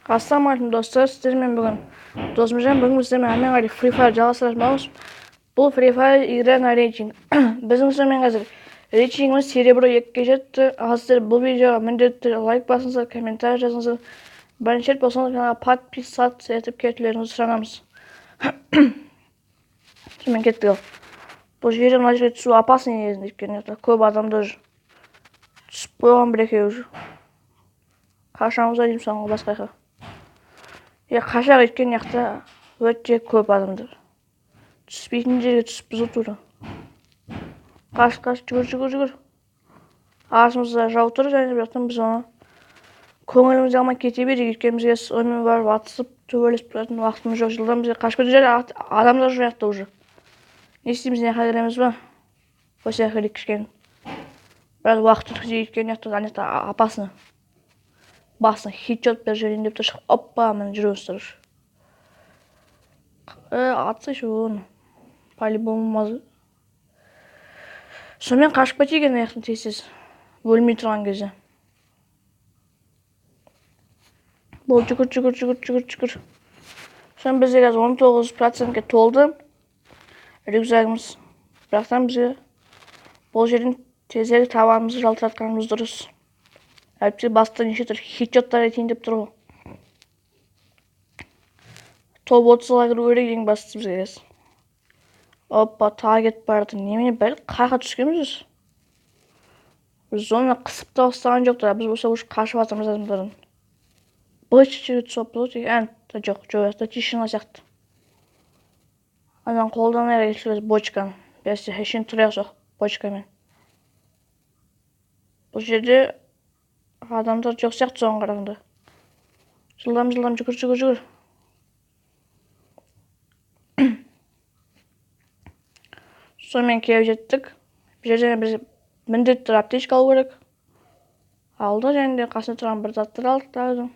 Ассалаумағалейкум достар, сіздермен бүгін досымжан, бүгін сіздермен әрмен қарай Free Fire жалғастырамыз. Бұл Free Fire игра рейтинг. Біздің сіздермен қазір рейтингіміз серебро 2-ге жетті. Ал сіздер бұл видеоға міндетті лайк басыңыздар, комментарий жазыңыздар. Бірінші рет болсаңыз каналға подписаться етіп кетулеріңізді сұранамыз. Сонымен кеттік. Бұл жерде мына жерге түсу опасный негізінде, өйткені көп адамдар түсіп қойған бір-екеуі жүр. Қашамызға деймін соңғы басқа жаққа. Қашақ еткен яқта өте көп адамдар. Түспейтін жерге түсіп бұзу тура. Қаш, жүгір. Артымызда жау тұр, және бірақтан біз оны көңілімізді алмай кете берейік. Өйткені бізге онымен барып атысып, төбелесіп тұратын уақытымыз жоқ. Жылдан бізге қашып кету жерде адамдар жоқ яқта уже. Не істейміз, не қадіреміз ба? Осы яққа кішкене. Біраз уақыт өткізейік, өйткені яқта опасно. Басын хитчот бер жерден деп тұр, оппа, мен жүріңіз тұрыш. Атсайшы оны. По-любому мазы. Сонымен қашып кетейген аяқтың тезсіз. Өлмей тұрған кезде. Бұл жүгір. Сонымен бізде қазір 19%-ке толды. Рюкзагымыз. Бірақтан бізге бұл жерден тезірек табанымызды жалтыратқанымыз дұрыс. Әліпте баста неше түр хитчоттар етейін деп тұр ғой. Топ 30-ға кіру керек ең бастысы бізге кез. Оппа, тағы кетіп барды. Немене бәл қайға түскенбіз? Біз зона қысып та ұстаған жоқтар. Біз болса ұш қашып атырмыз адамдарын. Бұл жерге түсіп болды. Жоқ, тишина сияқты. Адан қолдан әрі келшілес бочканы. Бәсте хешен тұрайық жоқ бочкамен. Бұл жерде адамдар жоқ сияқты соған қарағанда. Жылдам жүгір. Сонымен келіп жеттік. Бұл жерден біз міндетті аптечка алу керек. Алды, және де қасында тұрған бір заттар алдық.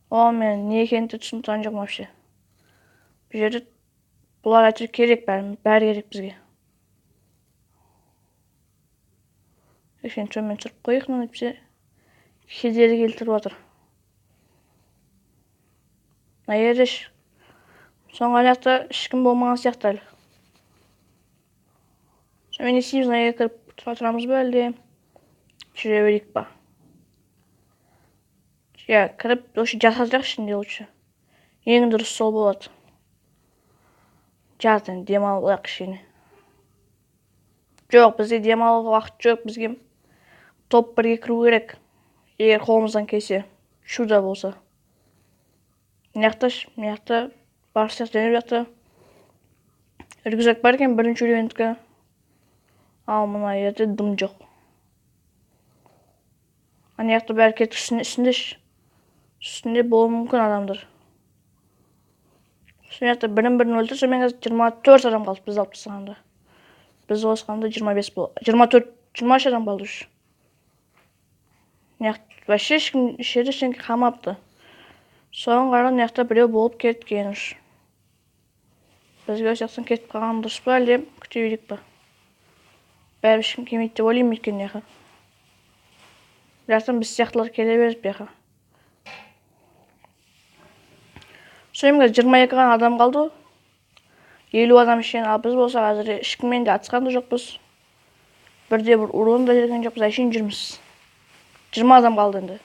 Мен не екенін түсініп тұрған жоқпын вообще. Бұл жерде бұлар әйтеуір керек, бәрі керек бізге. Екшен төмен тұрып қойық, мына бізге кедері келтіріп отыр. Найереш. Соңғы аяқта ешкім болмаған сияқты әлі. Сонымен есейміз, найер кіріп тұрамыз ба әлде? Жүре берейік ба? Кіріп, жасадық ішінде лучше. Ең дұрыс сол болады. Жатын, демалып кішкене. Жоқ, бізде демалуға уақыт жоқ, бізге топ 1-ге кіру керек. Егер қолымыздан келсе, чудо болса. Мияқта бар сияқты, және бірақта рюкзак бар екен, бірінші үйрендікі. Ал мұна ерде дым жоқ. Аяқта бәрі кетіп үстінде болуы мүмкін адамдар. Сонаяқта бірін өлтір, сонымен қазір 24 адам қалды біз алып тастағанда. Біз осқанда 25 болды. 23 адам қалды үш. Вообще ешкім ішеді ештеңке қалмапты. Соған қарап мияқта біреу болып кеткен үш. Бізге осы жақтан кетіп қалған дұрыс па, әлде күте берейік па? Бәрі ешкім келмейді деп ойлаймын өйткені яқа. Бірақтан біз сияқтылар келе беріп яқа. Сонымен 22 ғана адам қалды. 50 адам ішен, ал біз болса қазір ешкіммен де атысқан да жоқпыз. Бірде бір урон да жерген жоқпыз, әшейін жүрміз. 20 адам қалды енді.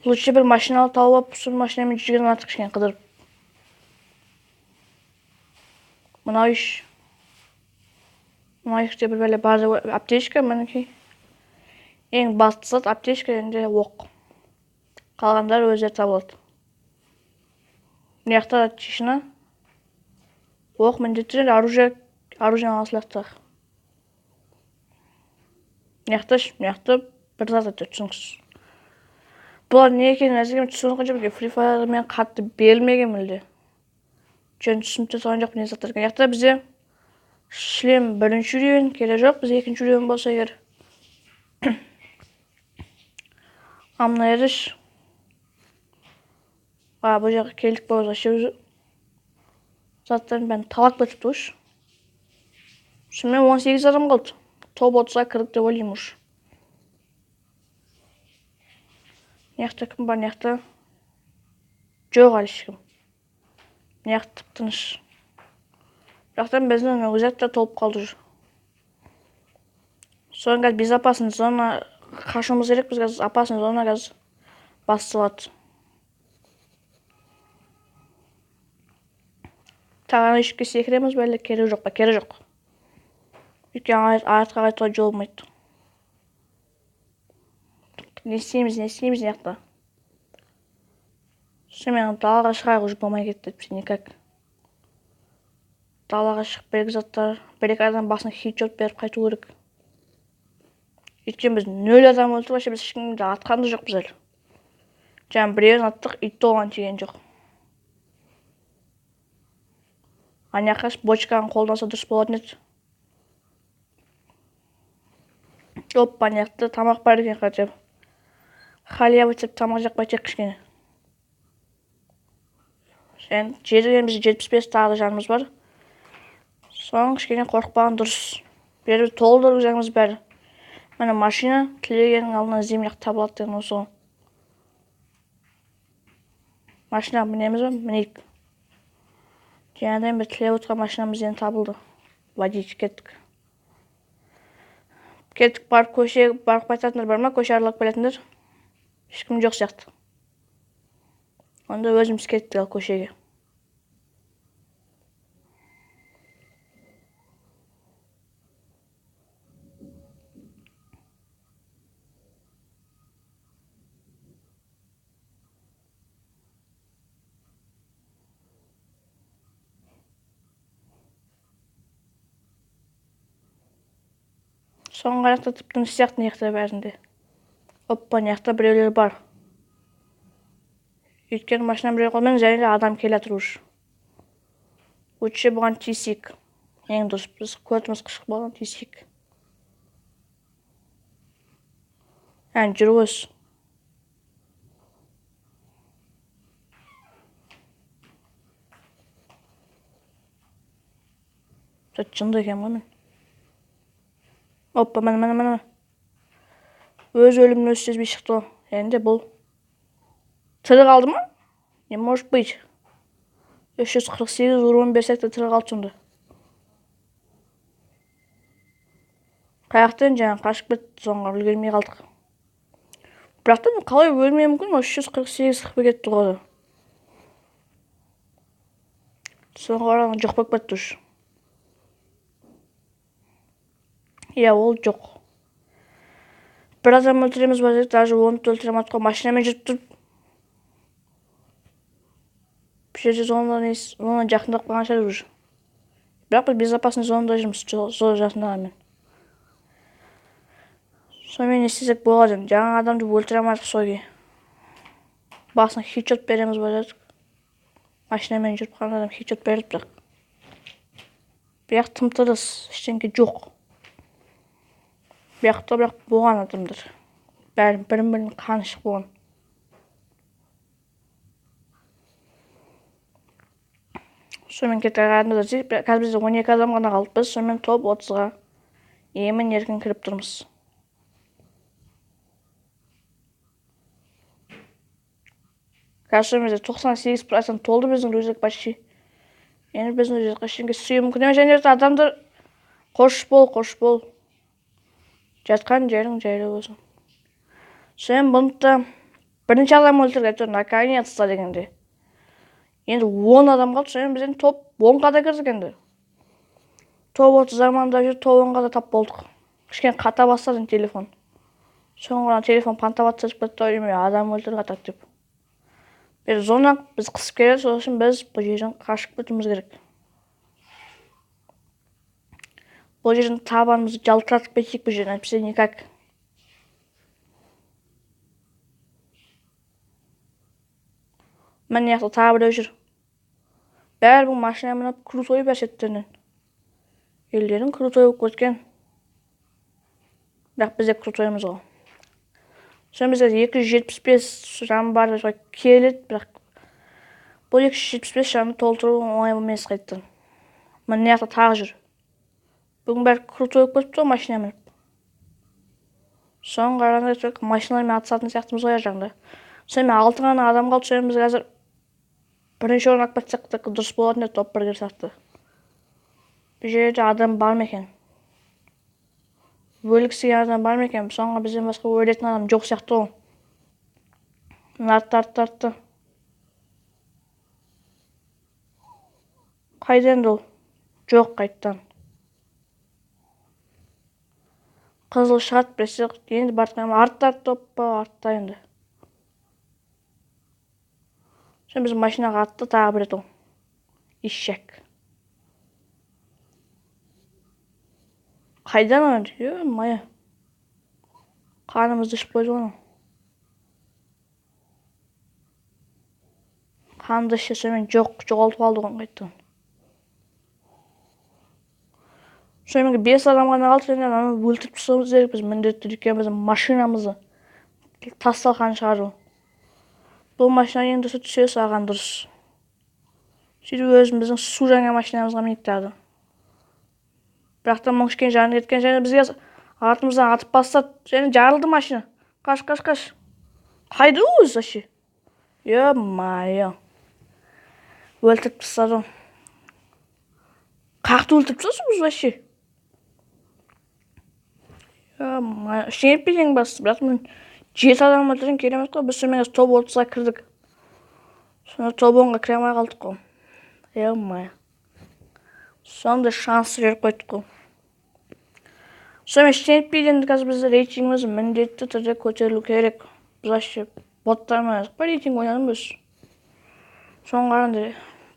Лучше бір машиналы тауып, сол машинамен жүрген артық кішкене қыдырып. Мынау іште бір бәле база аптечка, мінекей. Ең басты зат аптечка, енді оқ. Қалғандар өздері табылады. Мияқта тишина. Оқ міндетті жерде оружие аласылақтақ. Мияқта бір зат өтті, түсініксіз. Бұлар не екенін әзірге түсінген жоқ, Free Fire мен қатты берілмеген мүлде. Жөн түсінікті тұрған жоқ, не заттар екен. Яқта бізде шлем бірінші үрейін келе жоқ, біз екінші үрейін болса егер. Амна еріш. Бұл жаққа келдік бауызға шеу заттарын бәрін талақ бөтіпті ұш. Сонымен 18 адам қалды. Топ 30-ға кірдік деп ойлаймын ұш. Неқті кім бар, неқті Жоқ әлі ешкім. Мына жақ тып-тыныш. Бірақтан біздің рюкзак та толып қалды жүр. Содан қазір безопасный зона қашуымыз керек, біз қазір опасный зона қазір басталады. Тағаны ішке секіреміз бәлі, керек жоқ па? Керек жоқ. Өйткені артқа қайтуға жол болмайды. Не істейміз яқта. Сонымен далаға шығайық, уже болмай кетті, бізде никак. Далаға шығып бір-екі адам басына хедшот беріп қайту керек. Өйткені біз 0 адам өлтіріп, вообще біз ешкімді атқан да жоқпыз әлі. Жаңа біреуін аттық, ит оған тиген жоқ. Ана жаққа бочканы қолданса дұрыс болатын еді. Опа, ана жақта тамақ бар екен қатеп. Халия өтіп тамақ жақпай тек кішкене. Жерден біз 75 тағы жанымыз бар. Соң кішкене қорықпаған дұрыс. Бері толды рюкзагымыз бәрі. Міне машина тілегеннің алдынан земляқ табылады деген осы. Машинаға мінеміз ба? Мінейік. Жаңадан бір тілеп отырған машинамыз енді табылды. Водитель кеттік. Кеттік, барып көшеге барып қайтатындар бар ма? Көше аралап келетіндер? Ешкім жоқ сияқты. Онда өзіміз кеттік ал көшеге. Соңғы аяқта тып-тыныш сияқты неқта бәрінде. Оппа, неқта біреулер бар. Өйткені машина біреу қолмен және де адам келе тұруш. Өтше бұған тисек. Ең дұрыс, біз көтіміз қышық болған тисек. Жүру өз. Жынды екен ғой мен. Оппа, міне. Өз өлімін өз сезбей шықты. Енді бұл тірі қалды ма? Не может быть? 348 урон берсек те тірі қалды сонда. Қаяқтан жаңа қашып кетті, соңға үлгермей қалдық. Бірақтан қалай өлмей мүмкін? 348 қып кетті ғой. Соңға оранға жоқ болып кетті үш. Ол жоқ. Bir adam өлтіреміз бар дедік, даже оны өлтірем атқа машинамен жүріп тұрып. Бір жерде зонадан жақындап қалған шығар уже. Бірақ біз безопасный зонада жүрміз, сол жасындағанмен. Сонымен не істесек болады. Жаңа адамды өлтірем атқа сойге. Басына хедшот береміз бар дедік. Машинамен жүріп қалған адам хедшот беріп бірақ. Бірақ тым-тырыс, ештеңке жоқ. Бірақ болған адамдар. Бәрі бірін қанышық болған. Сонымен кетер қарында да дейік. Қазір бізде 12 адам ғана қалып біз. Сонымен топ 30-ға емін еркін кіріп тұрмыз. Қазір бізде 98% толды біздің рюкзак почти. Енді біздің рюкзакқа ештеңке сүйі мүмкін емес. Және адамдар қош бол. Жатқан жерің жайлы болсын. Sen бұнда бірінші адам өлтірген, наконец-то дегенде. Енді 10 адам қалды, sen бізден топ 10-ға да кірдік енді. Топ 30 заманда жүр, топ 10-ға да тап болдық. Кішкен қата бастадың телефон. Соңғыран телефон пантабат сәтіп кетті, адам өлтіріп атады деп. Бір зона біз қысып келеді, сол үшін біз бұл жерден қашып кетуіміз керек. Бұл жерден табанымызды жалтыратып кетейік бұл жерден, әйтпесе никак. Мен яқты тағы біреу жүр. Бәрі бұл машина мініп крутой бәр шеттерінен. Елдерін крутой өп көткен. Бірақ бізде крутойымыз ғой. Сон бізде 275 жан бар келеді, бірақ бұл 275 жанды толтыру оңай емес қайттан. Мен яқты тағы жүр. Бүгін бәрі крутой өп көтіпті ғой машина мініп. Соң қараңда машиналармен атысатын сияқтымыз ғой жағында. Сонымен 6 ғана адам қалды, сонымен біз қазір Бірінші орын алып кетсек те дұрыс болатын еді, топ 1-ге сияқты. Бұл жерде адам бар ма екен? Өліксіген адам бар ма екен? Соңға бізден басқа өлетін адам жоқ сияқты ғой. Артты. Қайда енді ол? Жоқ қайттан. Қызыл шығат берсек, енді бартқан артта топ па, артта енді. Şimdi biz maşinaga atты, тағы бір еді ол. Ишек. Қайдан оны? Мая. Қанымызды ішіп қойды оны. Қанды ішсе сонымен жоғалтып қалды ғой қайттан. Сонымен 5 адам ғана қалды, және аны өлтіріп тастауымыз керек, біз міндетті екенбіз машинамызды тасталған шығару. Бұл машина енді түсе салған дұрыс. Сөйтіп өзіміздің су жаңа машинамызға мінейік тағы. Бірақ та мың кішкене жаны кеткен, және бізге артымыздан атып бастады, және жарылды машина. Қаш. Қайда өзі вообще? Е-мая. Өлтіріп тастады. Қақты өлтіріп тастады біз вообще? Е-мая. Ештеңе етпейсің басты. Бірақ мен 7 адам өлтірген керемет қой. Біз сонымен топ 30-ға кірдік. Sonra топ 10-ға кіре алмай қалдық қой. Е-мая. Сонда шансы жіберіп қойдық қой. Сонымен ештеңе етпейді, енді қазір бізді рейтингіміз міндетті түрде көтерілу керек. Біз вообще боттармен ойнадық па, рейтинг ойнадым біз. Соңғы қарағанда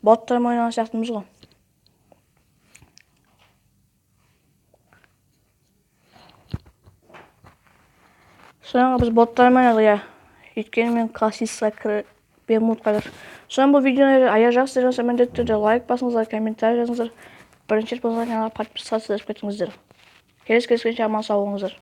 боттармен ойнаған сияқтымыз ғой. Соңғы біз боттармен ойнадық, я. Өйткені мен классистқа кіріп бермуд қазір. Соң бұл видеоны аяқ жақсы болса міндетті түрде лайк басыңыздар, комментарий жазыңыздар. Бірінші рет болса каналға подписаться етіп кетіңіздер. Келесі аман сау болыңыздар.